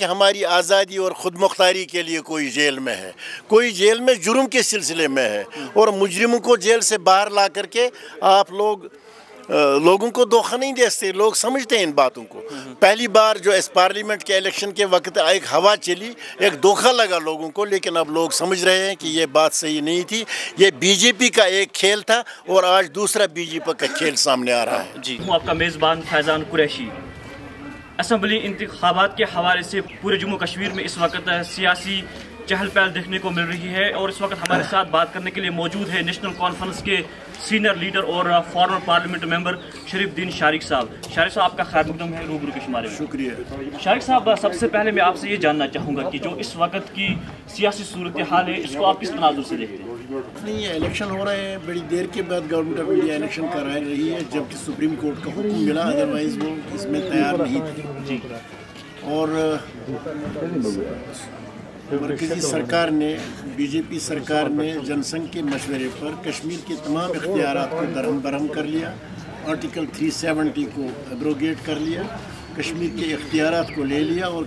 کہ ہماری آزادی اور خود مختاری کے لیے کوئی جیل میں ہے، کوئی جیل میں جرم کے سلسلے میں ہے، اور مجرموں کو جیل سے باہر لا کر کے آپ لوگوں کو دھوکہ نہیں دیتے، لوگ سمجھتے ہیں ان باتوں کو۔ پہلی بار جو اس پارلیمنٹ کے الیکشن کے وقت ایک ہوا چلی، ایک دھوکہ لگا لوگوں کو، لیکن اب لوگ سمجھ رہے ہیں کہ یہ بات صحیح نہیں تھی، یہ بی جے پی کا ایک کھیل تھا اور آج دوسرا بی جے پی کا کھیل سامنے آ رہا ہے۔ جی ہوں آپ کا میزبان فیضان قریشی۔ اسمبلی انتخابات کے حوالے سے پورے جموں کشمیر میں اس وقت سیاسی چہل پہل دیکھنے کو مل رہی ہے، اور اس وقت ہمارے ساتھ بات کرنے کے لیے موجود ہے نیشنل کانفرنس کے سینئر لیڈر اور فارمر پارلیمنٹ ممبر شریف الدین شارق صاحب۔ شارق صاحب آپ کا خیر مقدم ہے روبرو کے شمارے میں۔ شکریہ۔ شارق صاحب، سب سے پہلے میں آپ سے یہ جاننا چاہوں گا کہ جو اس وقت کی سیاسی صورتحال ہے اس کو آپ کس تناظر سے دیکھتے ہیں؟ نہیں، یہ الیکشن ہو رہے ہیں، بڑی دیر کے بعد گورنمنٹ آف انڈیا الیکشن کرا رہی ہے، جبکہ سپریم کورٹ کا حکم ملا، ادروائز وہ اس میں تیار نہیں تھی۔ جی، اور مرکزی سرکار نے، بی جے پی سرکار نے جن سنگھ کے مشورے پر کشمیر کے تمام اختیارات کو درہم برہم کر لیا، آرٹیکل 370 کو ایبروگیٹ کر لیا، کشمیر کے اختیارات کو لے لیا، اور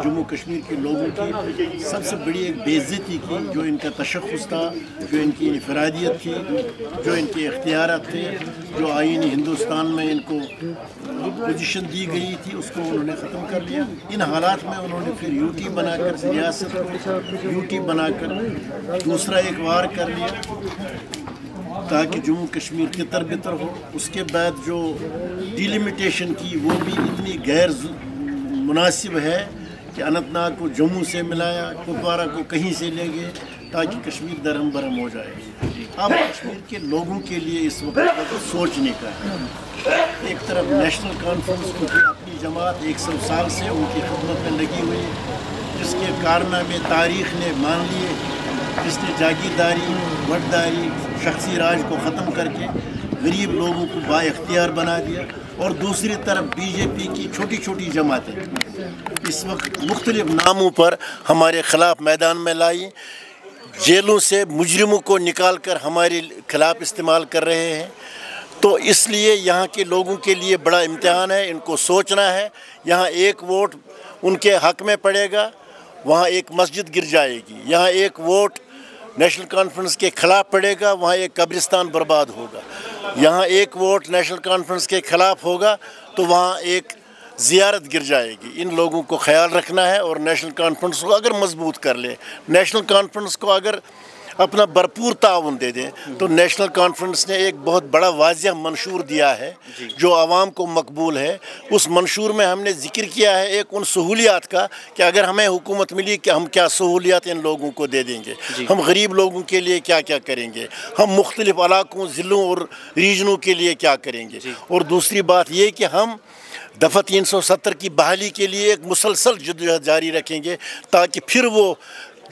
جموں کشمیر کے لوگوں کی سب سے بڑی ایک بے عزتی کی، جو ان کا تشخص تھا، جو ان کی انفرادیت تھی، جو ان کے اختیارات تھے، جو آئینی ہندوستان میں ان کو پوزیشن دی گئی تھی، اس کو انہوں نے ختم کر لیا۔ ان حالات میں انہوں نے پھر یو ٹی بنا کر ریاست کو یو ٹی بنا کر دوسرا ایک وار کر لیا تاکہ جموں کشمیر تتر بتر ہو۔ اس کے بعد جو ڈیلیمیٹیشن کی وہ بھی اتنی غیر مناسب ہے کہ اننت ناگ کو جموں سے ملایا، کپوارہ کو کہیں سے لے گئے تاکہ کشمیر درہم برہم ہو جائے۔ اب کشمیر کے لوگوں کے لیے اس وقت سوچنے کا ہے۔ ایک طرف نیشنل کانفرنس کو اپنی جماعت 100 سال سے ان کی خدمت میں لگی ہوئی، جس کے کارنامے تاریخ نے مان لیے، جس نے جاگیرداری، وٹداری، شخصی راج کو ختم کر کے غریب لوگوں کو با اختیار بنا دیا، اور دوسری طرف بی جے پی کی چھوٹی چھوٹی جماعتیں اس وقت مختلف ناموں پر ہمارے خلاف میدان میں لائی، جیلوں سے مجرموں کو نکال کر ہمارے خلاف استعمال کر رہے ہیں۔ تو اس لیے یہاں کے لوگوں کے لیے بڑا امتحان ہے، ان کو سوچنا ہے۔ یہاں ایک ووٹ ان کے حق میں پڑے گا، وہاں ایک مسجد گر جائے گی، یہاں ایک ووٹ نیشنل کانفرنس کے خلاف پڑے گا، وہاں ایک قبرستان برباد ہوگا، یہاں ایک ووٹ نیشنل کانفرنس کے خلاف ہوگا تو وہاں ایک زیارت گر جائے گی۔ ان لوگوں کو خیال رکھنا ہے، اور نیشنل کانفرنس کو اگر مضبوط کر لے، نیشنل کانفرنس کو اگر اپنا بھرپور تعاون دے دیں، تو نیشنل کانفرنس نے ایک بہت بڑا واضح منشور دیا ہے جو عوام کو مقبول ہے۔ اس منشور میں ہم نے ذکر کیا ہے ایک ان سہولیات کا کہ اگر ہمیں حکومت ملی کہ ہم کیا سہولیات ان لوگوں کو دے دیں گے، ہم غریب لوگوں کے لیے کیا کیا کریں گے، ہم مختلف علاقوں، ضلعوں اور ریجنوں کے لیے کیا کریں گے، اور دوسری بات یہ کہ ہم دفعہ 370 کی بحالی کے لیے ایک مسلسل جدوجہد جاری رکھیں گے، تاکہ پھر وہ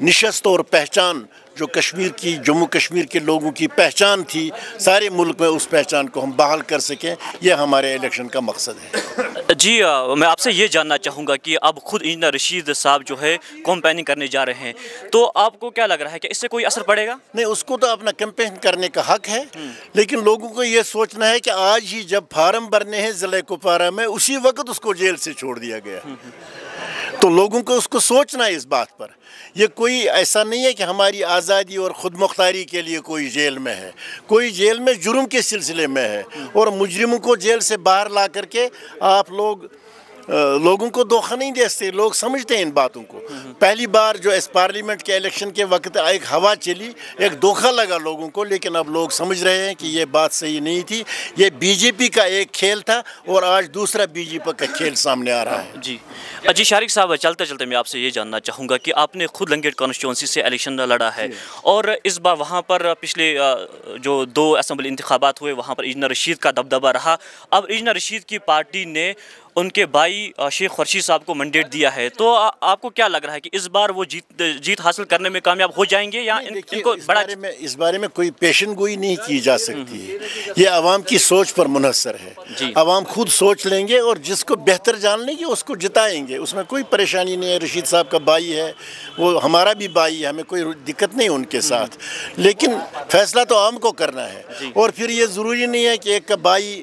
نشست اور پہچان جو کشمیر کی، جموں کشمیر کے لوگوں کی پہچان تھی سارے ملک میں، اس پہچان کو ہم بحال کر سکیں۔ یہ ہمارے الیکشن کا مقصد ہے۔ جی، میں آپ سے یہ جاننا چاہوں گا کہ اب خود انجینئر رشید صاحب جو ہے کیمپیننگ کرنے جا رہے ہیں، تو آپ کو کیا لگ رہا ہے کہ اس سے کوئی اثر پڑے گا؟ نہیں، اس کو تو اپنا کیمپین کرنے کا حق ہے، لیکن لوگوں کو یہ سوچنا ہے کہ آج ہی جب فارم بھرنے ہیں ضلع کپوارہ میں، اسی وقت اس کو جیل سے چھوڑ دیا گیا، تو لوگوں کو اس کو سوچنا ہے اس بات پر۔ یہ کوئی ایسا نہیں ہے کہ ہماری آزادی اور خود مختاری کے لیے کوئی جیل میں ہے، کوئی جیل میں جرم کے سلسلے میں ہے، اور مجرموں کو جیل سے باہر لا کر کے آپ لوگوں کو دھوکہ نہیں دیتے، لوگ سمجھتے ہیں ان باتوں کو۔ پہلی بار جو اس پارلیمنٹ کے الیکشن کے وقت ایک ہوا چلی، ایک دھوکہ لگا لوگوں کو، لیکن اب لوگ سمجھ رہے ہیں کہ یہ بات صحیح نہیں تھی، یہ بی جے پی کا ایک کھیل تھا اور آج دوسرا بی جے پی کا کھیل سامنے آ رہا ہے۔ جی شارق صاحب، چلتے چلتے میں آپ سے یہ جاننا چاہوں گا کہ آپ نے خود لنگیٹ کانسٹیچوئنسی سے الیکشن لڑا ہے، اور اس بار وہاں پر پچھلے جو 2 اسمبلی انتخابات ہوئے وہاں پر انجینئر رشید کا دبدبہ رہا۔ اب انجینئر رشید کی پارٹی نے ان کے بھائی شیخ خورشید صاحب کو مینڈیٹ دیا ہے، تو آپ کو کیا لگ رہا ہے کہ اس بار وہ جیت حاصل کرنے میں کامیاب ہو جائیں گے، یا ان کو بڑا اس بارے میں کوئی پیشن گوئی نہیں کی جا سکتی ہے، یہ عوام کی سوچ پر منحصر ہے۔ عوام خود سوچ لیں گے، اور جس کو بہتر جان لیں گے اس کو جتائیں گے، اس میں کوئی پریشانی نہیں ہے۔ رشید صاحب کا بھائی ہے، وہ ہمارا بھی بھائی ہے، ہمیں کوئی دقت نہیں ان کے ساتھ، لیکن فیصلہ تو عوام کو کرنا ہے، اور پھر یہ ضروری نہیں ہے کہ ایک کا بھائی